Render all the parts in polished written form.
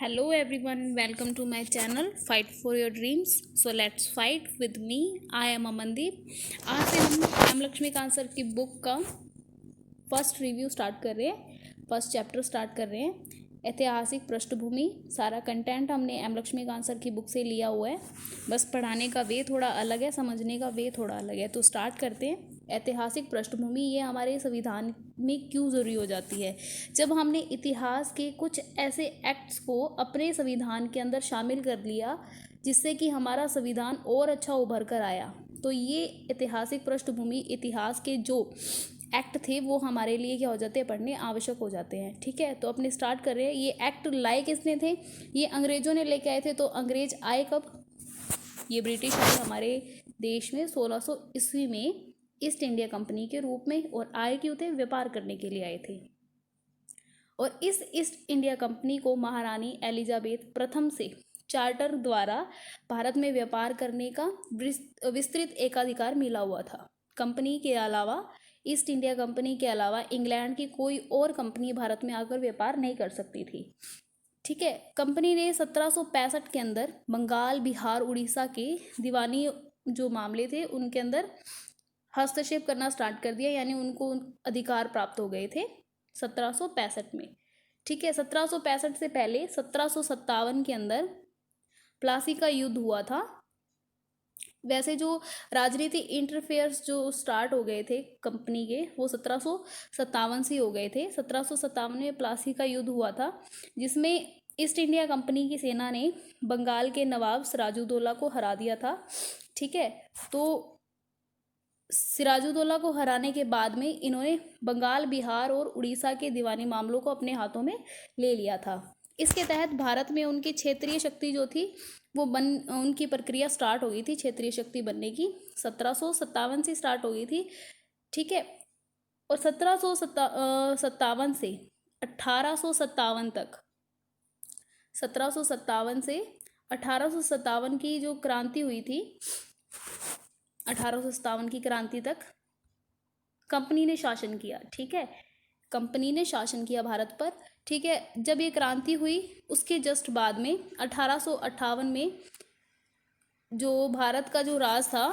Hello everyone, welcome to my channel Fight for Your Dreams. So let's fight with me. I am Amandeep. आज से हम Ram Laxmikant sir की book का first review start कर रहे हैं, फर्स्ट चैप्टर स्टार्ट कर रहे हैं। ऐतिहासिक पृष्ठभूमि, सारा कंटेंट हमने एम लक्ष्मीकांत सर की बुक से लिया हुआ है, बस पढ़ाने का वे थोड़ा अलग है, समझने का वे थोड़ा अलग है। तो स्टार्ट करते हैं। ऐतिहासिक पृष्ठभूमि ये हमारे संविधान में क्यों ज़रूरी हो जाती है। जब हमने इतिहास के कुछ ऐसे एक्ट्स को अपने संविधान के अंदर शामिल कर लिया जिससे कि हमारा संविधान और अच्छा उभर कर आया, तो ये ऐतिहासिक पृष्ठभूमि, इतिहास के जो एक्ट थे वो हमारे लिए क्या हो जाते हैं, पढ़ने आवश्यक हो जाते हैं। ठीक है, तो अपने स्टार्ट कर रहे हैं। ये एक्ट लाए किसने थे? ये अंग्रेजों ने लेके आए थे। तो अंग्रेज आए कब? ये ब्रिटिश आए हमारे देश में 1600 ईस्वी में ईस्ट इंडिया कंपनी के रूप में, और आए क्यों थे? व्यापार करने के लिए आए थे। और इस ईस्ट इंडिया कंपनी को महारानी एलिजाबेथ प्रथम से चार्टर द्वारा भारत में व्यापार करने का विस्तृत एकाधिकार मिला हुआ था। कंपनी के अलावा, ईस्ट इंडिया कंपनी के अलावा इंग्लैंड की कोई और कंपनी भारत में आकर व्यापार नहीं कर सकती थी। ठीक है, कंपनी ने 1765 के अंदर बंगाल, बिहार, उड़ीसा के दीवानी जो मामले थे उनके अंदर हस्तक्षेप करना स्टार्ट कर दिया, यानी उनको अधिकार प्राप्त हो गए थे 1765 में। ठीक है, 1765 से पहले 1757 के अंदर प्लासी का युद्ध हुआ था। वैसे जो राजनीति इंटरफेयर्स जो स्टार्ट हो गए थे कंपनी के, वो 1757 से हो गए थे। 1757 में प्लासी का युद्ध हुआ था, जिसमें ईस्ट इंडिया कंपनी की सेना ने बंगाल के नवाब सिराजुद्दौला को हरा दिया था। ठीक है, तो सिराजुद्दौला को हराने के बाद में इन्होंने बंगाल, बिहार और उड़ीसा के दीवानी मामलों को अपने हाथों में ले लिया था। इसके तहत भारत में उनकी क्षेत्रीय शक्ति जो थी वो उनकी प्रक्रिया स्टार्ट हो गई थी, क्षेत्रीय शक्ति बनने की 1757 से स्टार्ट हो गई थी। ठीक है, और 1757 से 1857 तक, 1757 से 1857 की जो क्रांति हुई थी, 1857 की क्रांति तक कंपनी ने शासन किया। ठीक है, कंपनी ने शासन किया भारत पर। ठीक है, जब ये क्रांति हुई उसके जस्ट बाद में 1858 में जो भारत का जो राज था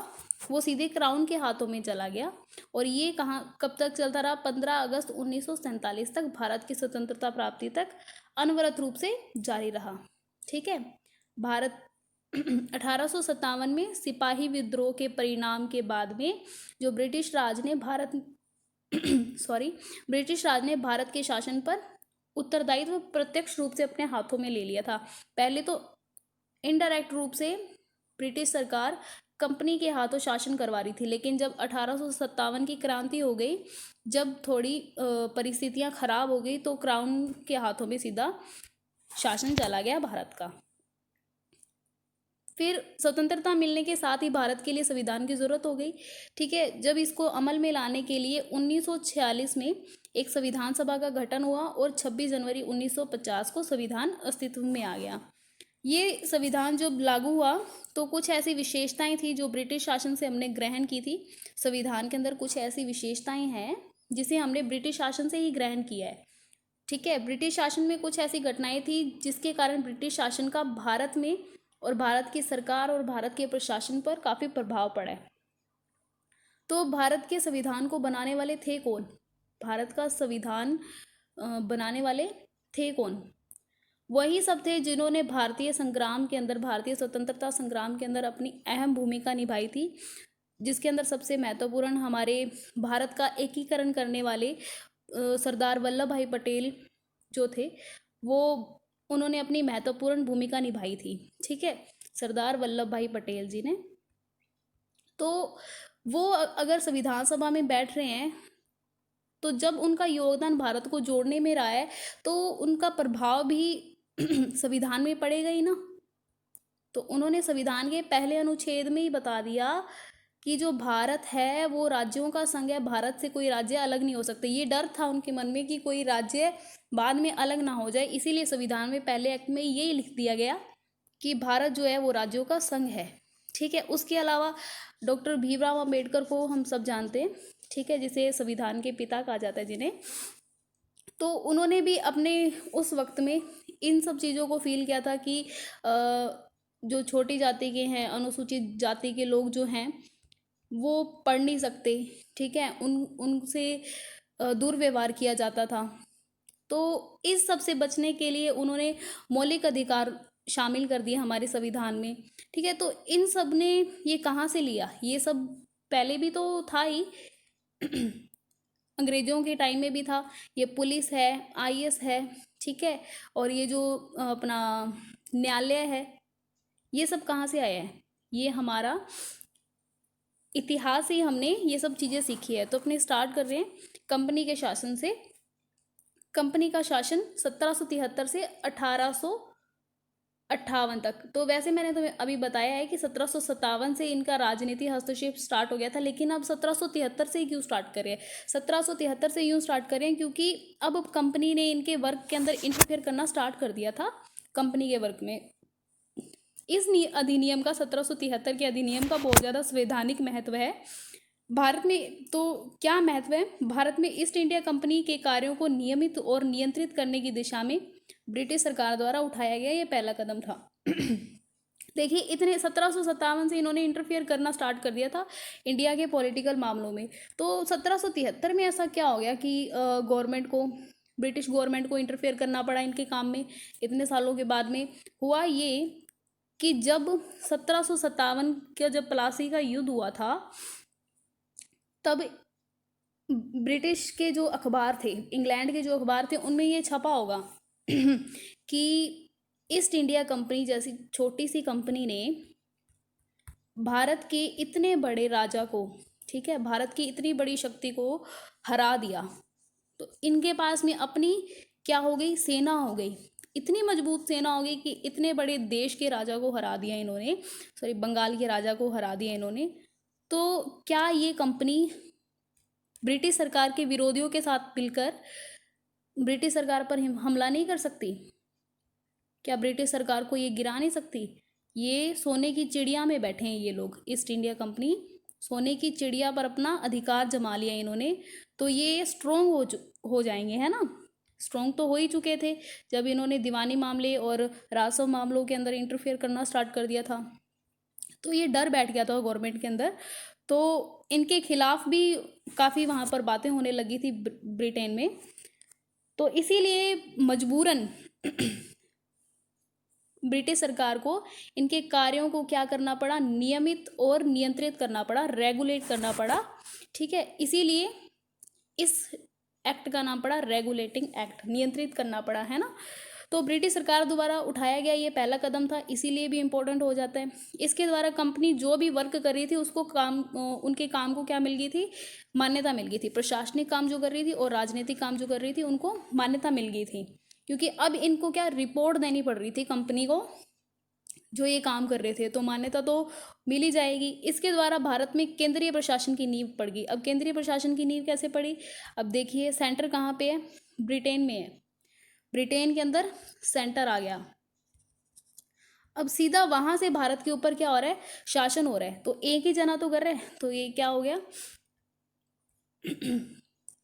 वो सीधे क्राउन के हाथों में चला गया। और ये कब तक चलता रहा? 15 अगस्त 1947 तक, भारत की स्वतंत्रता प्राप्ति तक अनवरत रूप से जारी रहा। ठीक है, भारत 1857 में सिपाही विद्रोह के परिणाम के बाद में जो ब्रिटिश राज ने भारत के शासन पर उत्तरदायित्व प्रत्यक्ष रूप से अपने हाथों में ले लिया था। पहले तो इनडायरेक्ट रूप से ब्रिटिश सरकार कंपनी के हाथों शासन करवा रही थी, लेकिन जब 1857 की क्रांति हो गई, जब थोड़ी परिस्थितियां खराब हो गई, तो क्राउन के हाथों में सीधा शासन चला गया भारत का। फिर स्वतंत्रता मिलने के साथ ही भारत के लिए संविधान की ज़रूरत हो गई। ठीक है, जब इसको अमल में लाने के लिए 1946 में एक संविधान सभा का गठन हुआ और 26 जनवरी 1950 को संविधान अस्तित्व में आ गया। ये संविधान जब लागू हुआ तो कुछ ऐसी विशेषताएं थी जो ब्रिटिश शासन से हमने ग्रहण की थी। संविधान के अंदर कुछ ऐसी विशेषताएं हैं जिसे हमने ब्रिटिश शासन से ही ग्रहण किया है। ठीक है, ब्रिटिश शासन में कुछ ऐसी घटनाएं थी जिसके कारण ब्रिटिश शासन का भारत में और भारत की सरकार और भारत के प्रशासन पर काफ़ी प्रभाव पड़ा है। तो भारत के संविधान को बनाने वाले थे कौन? भारत का संविधान बनाने वाले थे कौन? वही सब थे जिन्होंने भारतीय संग्राम के अंदर, भारतीय स्वतंत्रता संग्राम के अंदर अपनी अहम भूमिका निभाई थी, जिसके अंदर सबसे महत्वपूर्ण हमारे भारत का एकीकरण करने वाले सरदार वल्लभ भाई पटेल जो थे, वो उन्होंने अपनी महत्वपूर्ण भूमिका निभाई थी। ठीक है, सरदार वल्लभ भाई पटेल जी ने। तो वो अगर संविधान सभा में बैठ रहे हैं तो जब उनका योगदान भारत को जोड़ने में रहा है तो उनका प्रभाव भी संविधान में पड़ेगा ही ना। तो उन्होंने संविधान के पहले अनुच्छेद में ही बता दिया कि जो भारत है वो राज्यों का संघ है, भारत से कोई राज्य अलग नहीं हो सकते। ये डर था उनके मन में कि कोई राज्य बाद में अलग ना हो जाए, इसीलिए संविधान में पहले एक्ट में यही लिख दिया गया कि भारत जो है वो राज्यों का संघ है। ठीक है, उसके अलावा डॉक्टर भीमराव अम्बेडकर को हम सब जानते हैं। ठीक है, जिसे संविधान के पिता कहा जाता है जिन्हें, तो उन्होंने भी अपने उस वक्त में इन सब चीज़ों को फील किया था कि जो छोटी जाति के हैं, अनुसूचित जाति के लोग जो हैं वो पढ़ नहीं सकते, ठीक है, उनसे दुर्व्यवहार किया जाता था। तो इस सब से बचने के लिए उन्होंने मौलिक अधिकार शामिल कर दिए हमारे संविधान में, ठीक है। तो इन सब ने ये कहाँ से लिया, ये सब पहले भी तो था ही अंग्रेजों के टाइम में भी था। ये पुलिस है, आईएएस है, ठीक है, और ये जो अपना न्यायालय है, ये सब कहाँ से आया है, ये हमारा इतिहास ही हमने ये सब चीज़ें सीखी है। तो अपने स्टार्ट कर रहे हैं कंपनी के शासन से। कंपनी का शासन 1773 से 1858 तक। तो वैसे मैंने तुम्हें अभी बताया है कि 1757 से इनका राजनीति हस्तक्षेप स्टार्ट हो गया था, लेकिन अब 1773 से ही क्यों स्टार्ट करें? 1773 से यूँ स्टार्ट करें क्योंकि अब कंपनी ने इनके वर्क के अंदर इंटरफेयर करना स्टार्ट कर दिया था, कंपनी के वर्क में। इस अधिनियम का 1773 के अधिनियम का बहुत ज़्यादा संवैधानिक महत्व है भारत में। तो क्या महत्व है? भारत में ईस्ट इंडिया कंपनी के कार्यों को नियमित और नियंत्रित करने की दिशा में ब्रिटिश सरकार द्वारा उठाया गया ये पहला कदम था। देखिए, इतने 1757 से इन्होंने इंटरफियर करना स्टार्ट कर दिया था इंडिया के पॉलिटिकल मामलों में। तो 1773 में ऐसा क्या हो गया कि गवर्नमेंट को, ब्रिटिश गवर्नमेंट को इंटरफेयर करना पड़ा इनके काम में? इतने सालों के बाद में हुआ ये कि जब 1757 का जब प्लासी का युद्ध हुआ था, तब ब्रिटिश के जो अखबार थे, इंग्लैंड के जो अखबार थे, उनमें ये छपा होगा कि ईस्ट इंडिया कंपनी जैसी छोटी सी कंपनी ने भारत के इतने बड़े राजा को, ठीक है, भारत की इतनी बड़ी शक्ति को हरा दिया। तो इनके पास में अपनी क्या हो गई? सेना हो गई, इतनी मजबूत सेना हो गई कि इतने बड़े देश के राजा को हरा दिया इन्होंने, सॉरी बंगाल के राजा को हरा दिया इन्होंने। तो क्या ये कंपनी ब्रिटिश सरकार के विरोधियों के साथ मिलकर ब्रिटिश सरकार पर हमला नहीं कर सकती? क्या ब्रिटिश सरकार को ये गिरा नहीं सकती? ये सोने की चिड़िया में बैठे हैं ये लोग, ईस्ट इंडिया कंपनी सोने की चिड़िया पर अपना अधिकार जमा लिया इन्होंने। तो ये स्ट्रोंग हो जाएंगे, है ना। स्ट्रोंग तो हो ही चुके थे जब इन्होंने दीवानी मामले और राजस्व मामलों के अंदर इंटरफेयर करना स्टार्ट कर दिया था। तो ये डर बैठ गया था गवर्नमेंट के अंदर। तो इनके खिलाफ भी काफ़ी वहाँ पर बातें होने लगी थी ब्रिटेन में। तो इसीलिए मजबूरन ब्रिटिश सरकार को इनके कार्यों को क्या करना पड़ा? नियमित और नियंत्रित करना पड़ा, रेगुलेट करना पड़ा, ठीक है। इसीलिए इस एक्ट का नाम पड़ा रेगुलेटिंग एक्ट, नियंत्रित करना पड़ा, है ना। तो ब्रिटिश सरकार द्वारा उठाया गया ये पहला कदम था, इसीलिए भी इम्पोर्टेंट हो जाता है। इसके द्वारा कंपनी जो भी वर्क कर रही थी उसको उनके काम को क्या मिल गई थी? मान्यता मिल गई थी। प्रशासनिक काम जो कर रही थी और राजनीतिक काम जो कर रही थी उनको मान्यता मिल गई थी, क्योंकि अब इनको क्या रिपोर्ट देनी पड़ रही थी कंपनी को, जो ये काम कर रहे थे, तो मान्यता तो मिल ही जाएगी। इसके द्वारा भारत में केंद्रीय प्रशासन की नींव पड़ गई। अब केंद्रीय प्रशासन की नींव कैसे पड़ी? अब देखिए, सेंटर कहाँ पे है? ब्रिटेन में है। ब्रिटेन के अंदर सेंटर आ गया। अब सीधा वहां से भारत के ऊपर क्या हो रहा है? शासन हो रहा है। तो एक ही जना तो कर रहा है, तो ये क्या हो गया?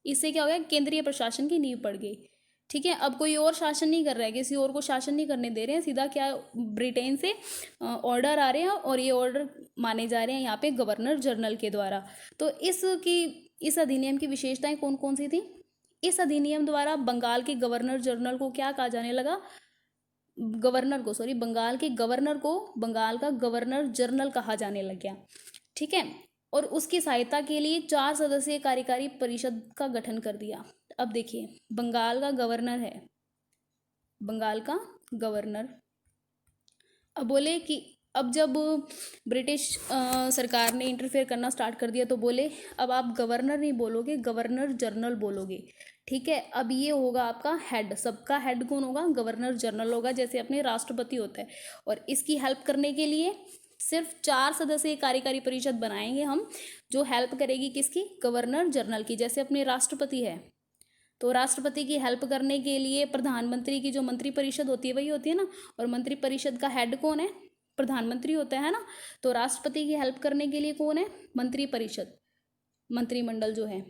इससे क्या हो गया? केंद्रीय प्रशासन की नींव पड़ गई, ठीक है। अब कोई और शासन नहीं कर रहा है, किसी और को शासन नहीं करने दे रहे हैं, सीधा क्या ब्रिटेन से ऑर्डर आ रहे हैं और ये ऑर्डर माने जा रहे हैं यहाँ पे गवर्नर जनरल के द्वारा। तो इस अधिनियम की विशेषताएं कौन कौन सी थी? इस अधिनियम द्वारा बंगाल के गवर्नर जनरल को क्या कहा जाने लगा? बंगाल के गवर्नर को बंगाल का गवर्नर जनरल कहा जाने लग गया, ठीक है। और उसकी सहायता के लिए 4 सदस्यीय कार्यकारी परिषद का गठन कर दिया। अब देखिए, बंगाल का गवर्नर है, बंगाल का गवर्नर। अब बोले कि अब जब ब्रिटिश सरकार ने इंटरफेयर करना स्टार्ट कर दिया तो बोले अब आप गवर्नर नहीं बोलोगे, गवर्नर जनरल बोलोगे, ठीक है। अब ये होगा आपका हेड, सबका हेड कौन होगा? गवर्नर जनरल होगा, जैसे अपने राष्ट्रपति होता है। और इसकी हेल्प करने के लिए सिर्फ 4 सदस्यीय कार्यकारी परिषद बनाएंगे हम, जो हेल्प करेगी किसकी? गवर्नर जनरल की। जैसे अपने राष्ट्रपति है, तो राष्ट्रपति की हेल्प करने के लिए प्रधानमंत्री की जो मंत्री परिषद होती है वही होती है ना, और मंत्री परिषद का हेड कौन है? प्रधानमंत्री होता है ना। तो राष्ट्रपति की हेल्प करने के लिए कौन है? मंत्री परिषद, मंत्रिमंडल जो है।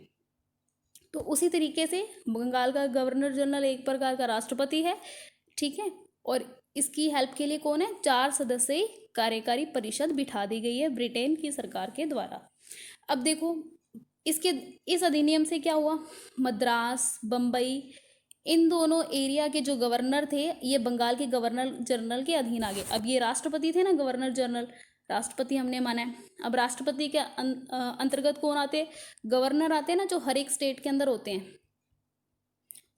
तो उसी तरीके से बंगाल का गवर्नर जनरल एक प्रकार का राष्ट्रपति है, ठीक है। और इसकी हेल्प के लिए कौन है, 4 सदस्यीय कार्यकारी परिषद बिठा दी गई है ब्रिटेन की सरकार के द्वारा। अब देखो इसके इस अधिनियम से क्या हुआ, मद्रास, बम्बई, इन दोनों एरिया के जो गवर्नर थे ये बंगाल के गवर्नर जनरल के अधीन आ गए। अब ये राष्ट्रपति थे ना, गवर्नर जनरल, राष्ट्रपति हमने माना है। अब राष्ट्रपति के अंतर्गत कौन आते, गवर्नर आते हैं ना, जो हर एक स्टेट के अंदर होते हैं।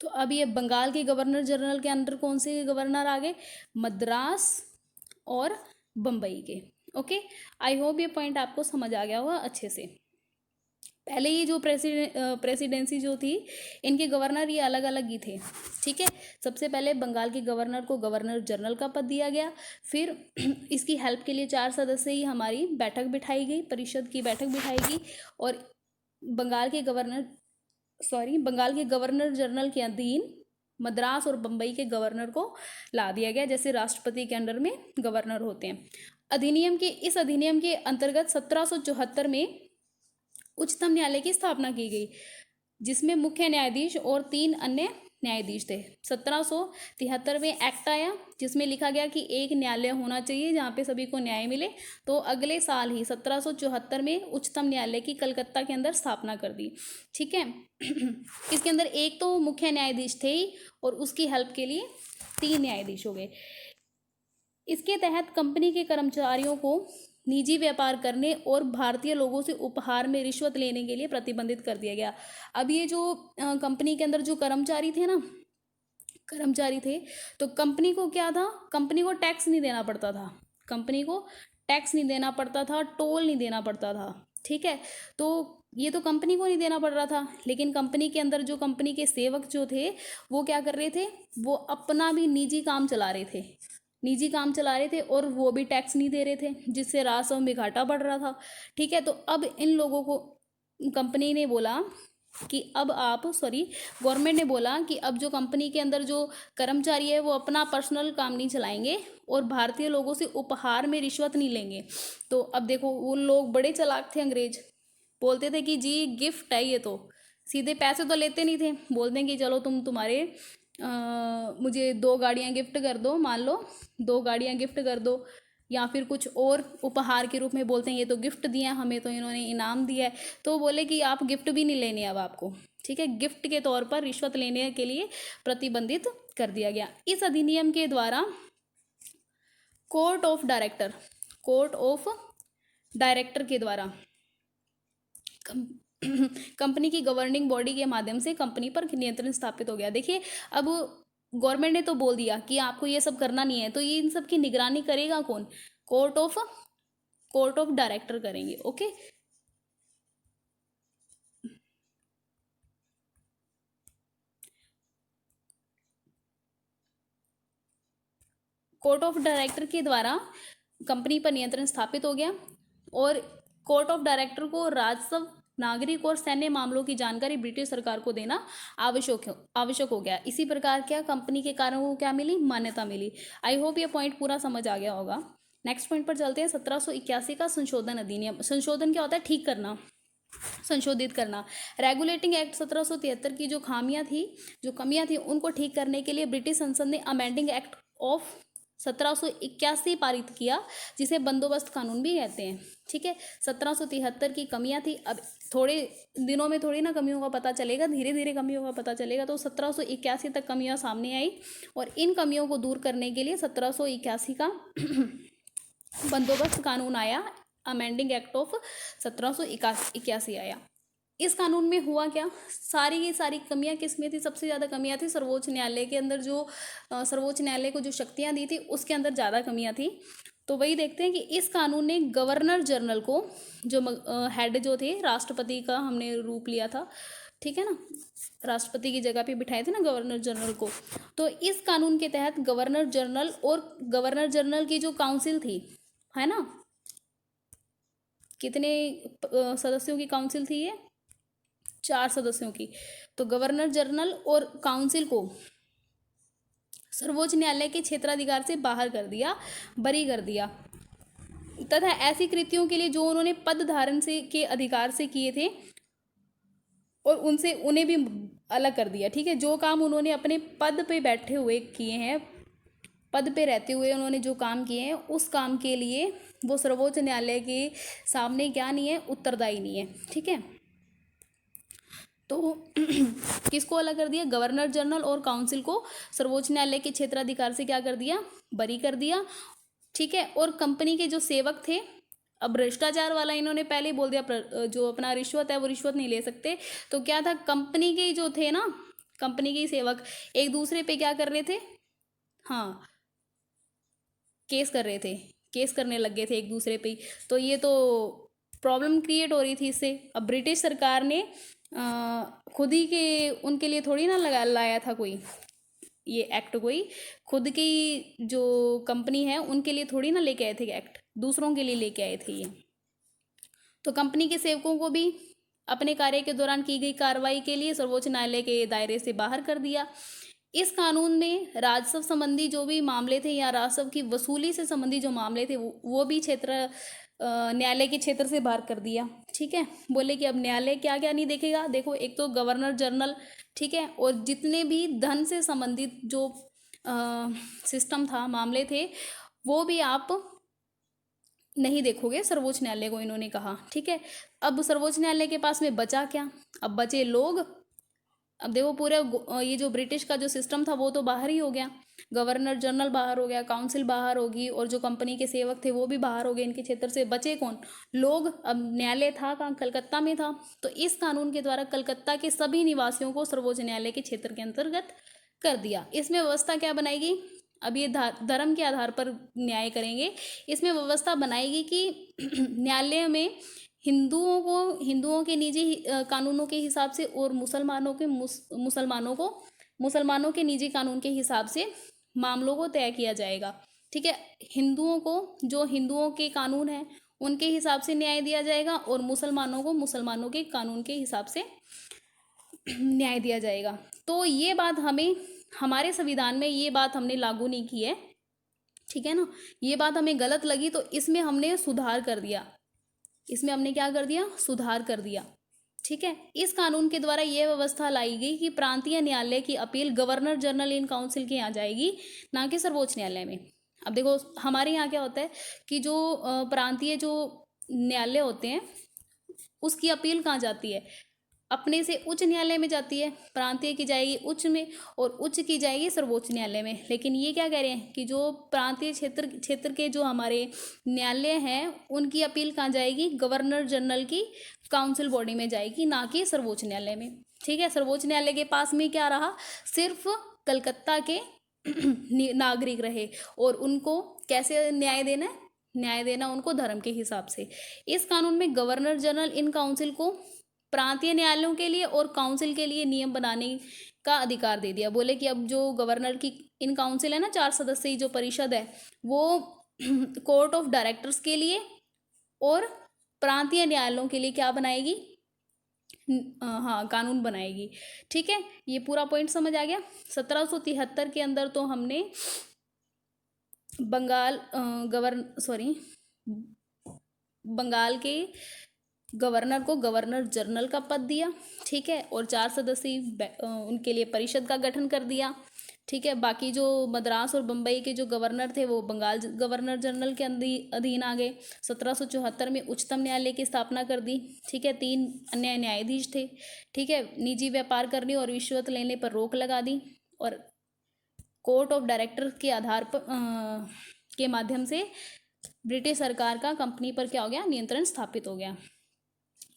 तो अब ये बंगाल के गवर्नर जनरल के अंदर कौन से गवर्नर आ गए, मद्रास और बम्बई के। ओके, आई होप ये पॉइंट आपको समझ आ गया होगा अच्छे से। पहले ये जो प्रेसिडेंसी जो थी, इनके गवर्नर ये अलग अलग ही थे, ठीक है। सबसे पहले बंगाल के गवर्नर को गवर्नर जनरल का पद दिया गया, फिर इसकी हेल्प के लिए 4 सदस्य ही हमारी बैठक बिठाई गई, परिषद की बैठक बिठाई गई, और बंगाल के गवर्नर जनरल के अधीन मद्रास और बम्बई के गवर्नर को ला दिया गया, जैसे राष्ट्रपति के अंडर में गवर्नर होते हैं। इस अधिनियम के अंतर्गत 1774 में उच्चतम न्यायालय की स्थापना की गई, जिसमें मुख्य न्यायाधीश और 3 अन्य न्यायाधीश थे। 1773 में एक्ट आया जिसमें लिखा गया कि एक न्यायालय होना चाहिए जहाँ पे सभी को न्याय मिले। तो अगले साल ही 1774 में उच्चतम न्यायालय की कलकत्ता के अंदर स्थापना कर दी, ठीक है। इसके अंदर एक तो मुख्य न्यायाधीश थे ही, और उसकी हेल्प के लिए 3 न्यायाधीश हो गए। इसके तहत कंपनी के कर्मचारियों को निजी व्यापार करने और भारतीय लोगों से उपहार में रिश्वत लेने के लिए प्रतिबंधित कर दिया गया। अब ये जो कंपनी के अंदर जो कर्मचारी थे, तो कंपनी को क्या था, कंपनी को टैक्स नहीं देना पड़ता था, टोल नहीं देना पड़ता था, ठीक है। तो ये तो कंपनी को नहीं देना पड़ रहा था, लेकिन कंपनी के अंदर जो कंपनी के सेवक जो थे वो क्या कर रहे थे, वो अपना भी निजी काम चला रहे थे और वो भी टैक्स नहीं दे रहे थे, जिससे राजस्व में घाटा बढ़ रहा था, ठीक है। तो अब इन लोगों को कंपनी ने बोला कि गवर्नमेंट ने बोला कि अब जो कंपनी के अंदर जो कर्मचारी है वो अपना पर्सनल काम नहीं चलाएंगे और भारतीय लोगों से उपहार में रिश्वत नहीं लेंगे। तो अब देखो वो लोग बड़े चालाक थे, अंग्रेज बोलते थे कि जी गिफ्ट है, ये तो सीधे पैसे तो लेते नहीं थे, बोलते हैं कि चलो तुम्हारे मुझे 2 गाड़ियाँ गिफ्ट कर दो, मान लो 2 गाड़ियाँ गिफ्ट कर दो, या फिर कुछ और उपहार के रूप में बोलते हैं ये तो गिफ्ट दिया हमें, तो इन्होंने इनाम दिया है, तो बोले कि आप गिफ्ट भी नहीं लेने अब आपको, ठीक है। गिफ्ट के तौर पर रिश्वत लेने के लिए प्रतिबंधित कर दिया गया। इस अधिनियम के द्वारा कोर्ट ऑफ डायरेक्टर के द्वारा कंपनी की गवर्निंग बॉडी के माध्यम से कंपनी पर नियंत्रण स्थापित हो गया। देखिए अब गवर्नमेंट ने तो बोल दिया कि आपको ये सब करना नहीं है, तो ये इन सब की निगरानी करेगा कौन, कोर्ट ऑफ डायरेक्टर करेंगे। ओके, कोर्ट ऑफ डायरेक्टर के द्वारा कंपनी पर नियंत्रण स्थापित हो गया, और कोर्ट ऑफ डायरेक्टर को राजस्व, नागरिक और सैन्य मामलों की जानकारी ब्रिटिश सरकार को देना आवश्यक हो गया। इसी प्रकार क्या कंपनी के कार्यों को क्या मिली, मान्यता मिली। आई होप ये पॉइंट पूरा समझ आ गया होगा। नेक्स्ट पॉइंट पर चलते हैं। 1781 का संशोधन अधिनियम। संशोधन क्या होता है, ठीक करना, संशोधित करना। रेगुलेटिंग एक्ट 1773 की जो कमियां थी उनको ठीक करने के लिए ब्रिटिश संसद ने अमेंडिंग एक्ट ऑफ 1781 पारित किया, जिसे बंदोबस्त कानून भी कहते हैं, ठीक है। 1773 की कमियां थी, अब थोड़े दिनों में थोड़ी ना कमियों का पता चलेगा, धीरे धीरे कमियों का पता चलेगा। तो 1781 तक कमियां सामने आई, और इन कमियों को दूर करने के लिए 1781 का बंदोबस्त कानून आया, अमेंडिंग एक्ट ऑफ 1781 आया। इस कानून में हुआ क्या, सारी की सारी कमियां किस में थी, सबसे ज़्यादा कमियां थी सर्वोच्च न्यायालय के अंदर, जो सर्वोच्च न्यायालय को जो शक्तियां दी थी उसके अंदर ज़्यादा कमियां थी। तो वही देखते हैं कि इस कानून ने गवर्नर जनरल को, जो हेड जो थे, राष्ट्रपति का हमने रूप लिया था, ठीक है ना, राष्ट्रपति की जगह पे बिठाए थे ना गवर्नर जनरल को। तो इस कानून के तहत गवर्नर जनरल की जो काउंसिल थी, है ना, कितने सदस्यों की काउंसिल थी ये, 4 सदस्यों की। तो गवर्नर जनरल और काउंसिल को सर्वोच्च न्यायालय के क्षेत्राधिकार से बाहर कर दिया, बरी कर दिया, तथा ऐसी कृतियों के लिए जो उन्होंने पद धारण से के अधिकार से किए थे और उन्हें भी अलग कर दिया, ठीक है। जो काम उन्होंने अपने पद पे बैठे हुए किए हैं, पद पे रहते हुए उन्होंने जो काम किए हैं उस काम के लिए वो सर्वोच्च न्यायालय के सामने क्या नहीं है, उत्तरदायी नहीं है। ठीक है, तो किसको अलग कर दिया, गवर्नर जनरल और काउंसिल को सर्वोच्च न्यायालय के क्षेत्राधिकार से क्या कर दिया, बरी कर दिया। ठीक है, और कंपनी के जो सेवक थे, अब भ्रष्टाचार वाला इन्होंने पहले ही बोल दिया, जो अपना रिश्वत है वो रिश्वत नहीं ले सकते। तो क्या था, कंपनी के जो थे ना, कंपनी के सेवक एक दूसरे पे क्या कर रहे थे, हाँ केस कर रहे थे, केस करने लग गए थे एक दूसरे पे ही। तो ये तो प्रॉब्लम क्रिएट हो रही थी इससे। अब ब्रिटिश सरकार ने खुद ही के उनके लिए थोड़ी ना लाया था कोई ये एक्ट, कोई खुद की जो कंपनी है उनके लिए थोड़ी ना लेके आए थे एक्ट, दूसरों के लिए लेके आए थे ये। तो कंपनी के सेवकों को भी अपने कार्य के दौरान की गई कार्रवाई के लिए सर्वोच्च न्यायालय के दायरे से बाहर कर दिया। इस कानून में राजस्व संबंधी जो भी मामले थे या राजस्व की वसूली से संबंधी जो मामले थे वो भी क्षेत्र न्यायालय के क्षेत्र से बाहर कर दिया। ठीक है, बोले कि अब न्यायालय क्या क्या नहीं देखेगा, देखो एक तो गवर्नर जनरल, ठीक है, और जितने भी धन से संबंधित जो सिस्टम था, मामले थे, वो भी आप नहीं देखोगे, सर्वोच्च न्यायालय को इन्होंने कहा। ठीक है, अब सर्वोच्च न्यायालय के पास में बचा क्या, अब बचे लोग। अब देखो पूरे ये जो ब्रिटिश का जो सिस्टम था वो तो बाहर ही हो गया, गवर्नर जनरल बाहर हो गया, काउंसिल बाहर होगी, और जो कंपनी के सेवक थे वो भी बाहर हो गए इनके क्षेत्र से। बचे कौन, लोग। अब न्यायालय था कहाँ, कलकत्ता में था। तो इस कानून के द्वारा कलकत्ता के सभी निवासियों को सर्वोच्च न्यायालय के क्षेत्र के अंतर्गत कर दिया। इसमें व्यवस्था क्या बनाएगी, अब ये धर्म के आधार पर न्याय करेंगे। इसमें व्यवस्था बनाएगी कि न्यायालय में हिंदुओं के निजी कानूनों के हिसाब से और मुसलमानों के निजी कानून के हिसाब से मामलों को तय किया जाएगा। ठीक है, हिंदुओं को जो हिंदुओं के कानून हैं उनके हिसाब से न्याय दिया जाएगा, और मुसलमानों को मुसलमानों के कानून के हिसाब से न्याय दिया जाएगा। तो ये बात हमारे संविधान में ये बात हमने लागू नहीं की है। ठीक है ना, ये बात हमें गलत लगी तो इसमें हमने सुधार कर दिया। इसमें हमने क्या कर दिया, सुधार कर दिया। ठीक है, इस कानून के द्वारा यह व्यवस्था लाई गई कि प्रांतीय न्यायालय की appeal governor general in council के यहाँ जाएगी, ना कि सर्वोच्च न्यायालय में। अब देखो हमारे यहाँ क्या होता है कि जो प्रांतीय जो न्यायालय होते हैं उसकी अपील कहाँ जाती है, अपने से उच्च न्यायालय में जाती है। प्रांतीय की जाएगी उच्च में और उच्च की जाएगी सर्वोच्च न्यायालय में। लेकिन ये क्या कह रहे हैं कि जो प्रांतीय क्षेत्र के जो हमारे न्यायालय हैं उनकी अपील कहाँ जाएगी, गवर्नर जनरल की काउंसिल बॉडी में जाएगी, ना कि सर्वोच्च न्यायालय में। ठीक है, सर्वोच्च न्यायालय के पास में क्या रहा, सिर्फ कलकत्ता के नागरिक रहे, और उनको कैसे न्याय देना है, न्याय देना उनको धर्म के हिसाब से। इस कानून में गवर्नर जनरल इन काउंसिल को प्रांतीय न्यायालयों के लिए और काउंसिल के लिए नियम बनाने का अधिकार दे दिया। बोले कि अब जो गवर्नर की इन काउंसिल है ना, 4 सदस्यीय जो परिषद है, वो कोर्ट ऑफ डायरेक्टर्स के लिए और प्रांतीय न्यायालयों के लिए क्या बनाएगी, हाँ कानून बनाएगी। ठीक है, ये पूरा पॉइंट समझ आ गया। 1773 के अंदर तो हमने बंगाल के गवर्नर को गवर्नर जनरल का पद दिया। ठीक है, और 4 सदस्यीय उनके लिए परिषद का गठन कर दिया। ठीक है, बाकी जो मद्रास और बम्बई के जो गवर्नर थे वो बंगाल गवर्नर जनरल के अधीन आ गए। 1774 में उच्चतम न्यायालय की स्थापना कर दी। ठीक है, 3 अन्य न्यायाधीश थे। ठीक है, निजी व्यापार करने और रिश्वत लेने पर रोक लगा दी, और कोर्ट ऑफ डायरेक्टर के आधार पर के माध्यम से ब्रिटिश सरकार का कंपनी पर क्या हो गया, नियंत्रण स्थापित हो गया।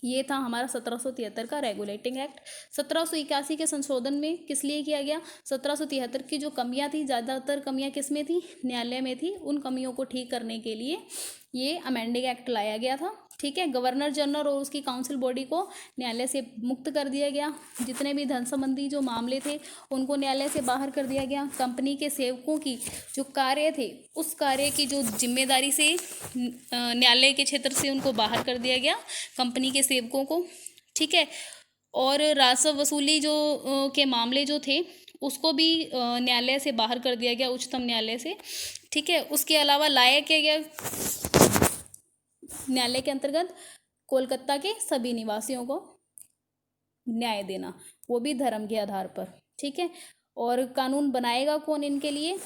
ये था हमारा 1773 का रेगुलेटिंग एक्ट। 1781 के संशोधन में किस लिए किया गया, 1773 की जो कमियां थी, ज़्यादातर कमियां किस में थी, न्यायालय में थी, उन कमियों को ठीक करने के लिए ये अमेंडिंग एक्ट लाया गया था। ठीक है, गवर्नर जनरल और उसकी काउंसिल बॉडी को न्यायालय से मुक्त कर दिया गया। जितने भी धन संबंधी जो मामले थे उनको न्यायालय से बाहर कर दिया गया। कंपनी के सेवकों की जो कार्य थे उस कार्य की जो जिम्मेदारी से न्यायालय के क्षेत्र से उनको बाहर कर दिया गया, कंपनी के सेवकों को। ठीक है, और राजस्व वसूली जो के मामले जो थे उसको भी न्यायालय से बाहर कर दिया गया, उच्चतम न्यायालय से। ठीक है, उसके अलावा लाया क्या गया न्यायालय के अंतर्गत, कोलकाता के सभी निवासियों को न्याय देना, वो भी धर्म के आधार पर। ठीक है, और कानून बनाएगा कौन इनके लिए,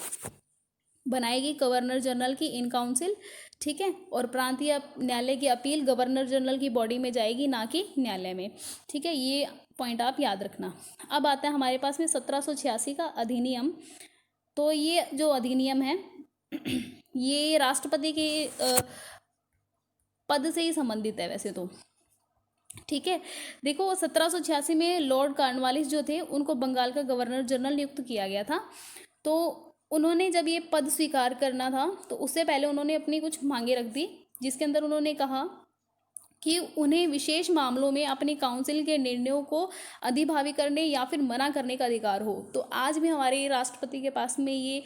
बनाएगी गवर्नर जनरल की इन काउंसिल, ठीक है। और प्रांतीय न्यायालय की अपील गवर्नर जनरल की बॉडी में जाएगी, ना कि न्यायालय में, ठीक है। ये पॉइंट आप याद रखना। अब आता है हमारे पास में 1786 का अधिनियम। तो ये जो अधिनियम है ये राष्ट्रपति के पद से ही संबंधित है वैसे तो, ठीक है। देखो 1786 में लॉर्ड कॉर्नवालिस जो थे उनको बंगाल का गवर्नर जनरल नियुक्त किया गया था। तो उन्होंने जब ये पद स्वीकार करना था तो उससे पहले उन्होंने अपनी कुछ मांगे रख दी, जिसके अंदर उन्होंने कहा कि उन्हें विशेष मामलों में अपनी काउंसिल के निर्णयों को अधिभावी करने या फिर मना करने का अधिकार हो। तो आज भी हमारे राष्ट्रपति के पास में ये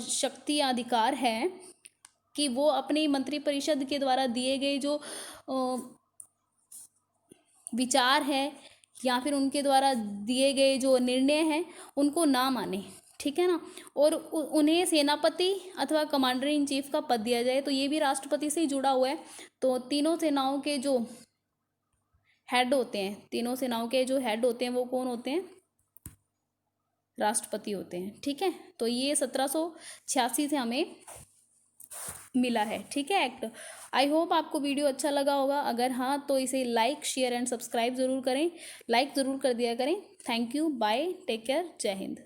शक्ति या अधिकार है कि वो अपनी मंत्रिपरिषद के द्वारा दिए गए जो विचार है या फिर उनके द्वारा दिए गए जो निर्णय हैं उनको ना माने, ठीक है ना। और उन्हें सेनापति अथवा कमांडर इन चीफ का पद दिया जाए, तो ये भी राष्ट्रपति से ही जुड़ा हुआ है। तो तीनों सेनाओं के जो हेड होते हैं, तीनों सेनाओं के जो हेड होते हैं वो कौन होते हैं? राष्ट्रपति होते हैं, ठीक है। तो ये 1786 से हमें मिला है, ठीक है, एक्ट। आई होप आपको वीडियो अच्छा लगा होगा। अगर हाँ तो इसे लाइक, शेयर एंड सब्सक्राइब ज़रूर करें, लाइक ज़रूर कर दिया करें। Thank you, bye, take care, Jai Hind.